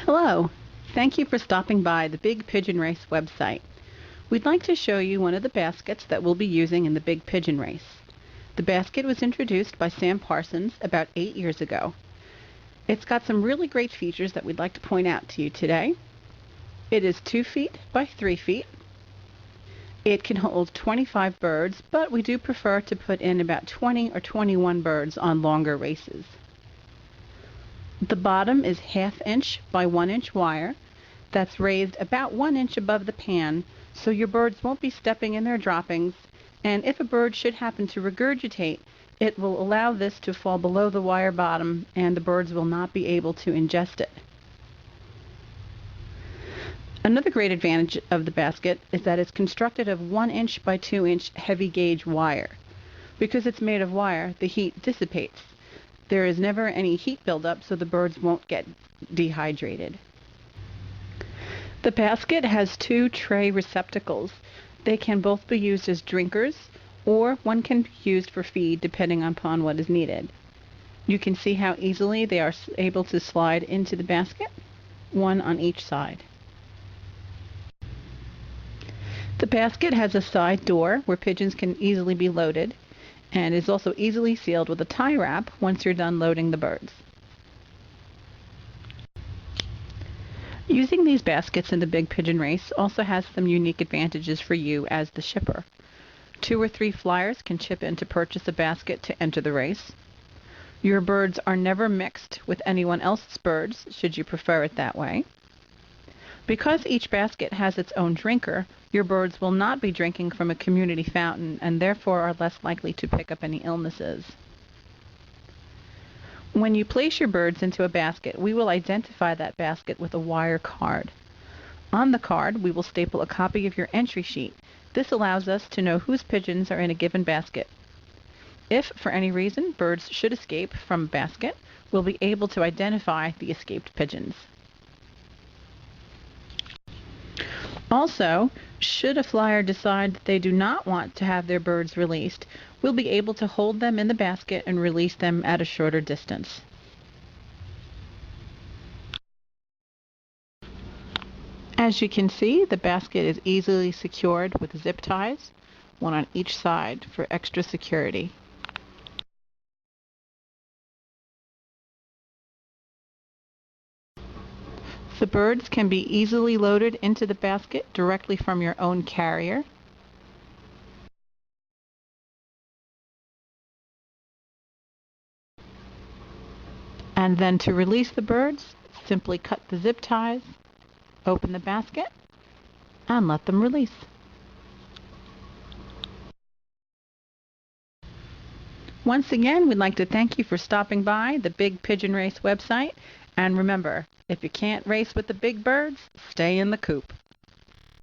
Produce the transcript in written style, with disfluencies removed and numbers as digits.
Hello! Thank you for stopping by the Big Pigeon Race website. We'd like to show you one of the baskets that we'll be using in the Big Pigeon Race. The basket was introduced by Sam Parsons about 8 years ago. It's got some really great features that we'd like to point out to you today. It is 2 feet by 3 feet. It can hold 25 birds, but we do prefer to put in about 20 or 21 birds on longer races. The bottom is 1/2 inch by 1 inch wire that's raised about 1 inch above the pan, so your birds won't be stepping in their droppings, and if a bird should happen to regurgitate, it will allow this to fall below the wire bottom and the birds will not be able to ingest it. Another great advantage of the basket is that it's constructed of 1 inch by 2 inch heavy gauge wire. Because it's made of wire, the heat dissipates. There is never any heat buildup, so the birds won't get dehydrated. The basket has 2 tray receptacles. They can both be used as drinkers, or one can be used for feed depending upon what is needed. You can see how easily they are able to slide into the basket, one on each side. The basket has a side door where pigeons can easily be loaded, and is also easily sealed with a tie wrap once you're done loading the birds. Using these baskets in the Big Pigeon Race also has some unique advantages for you as the shipper. 2 or 3 flyers can chip in to purchase a basket to enter the race. Your birds are never mixed with anyone else's birds, should you prefer it that way. Because each basket has its own drinker, your birds will not be drinking from a community fountain and therefore are less likely to pick up any illnesses. When you place your birds into a basket, we will identify that basket with a wire card. On the card, we will staple a copy of your entry sheet. This allows us to know whose pigeons are in a given basket. If, for any reason, birds should escape from a basket, we'll be able to identify the escaped pigeons. Also, should a flyer decide that they do not want to have their birds released, we'll be able to hold them in the basket and release them at a shorter distance. As you can see, the basket is easily secured with zip ties, one on each side for extra security. The birds can be easily loaded into the basket directly from your own carrier. And then to release the birds, simply cut the zip ties, open the basket, and let them release. Once again, we'd like to thank you for stopping by the Big Pigeon Race website. And remember, if you can't race with the big birds, stay in the coop.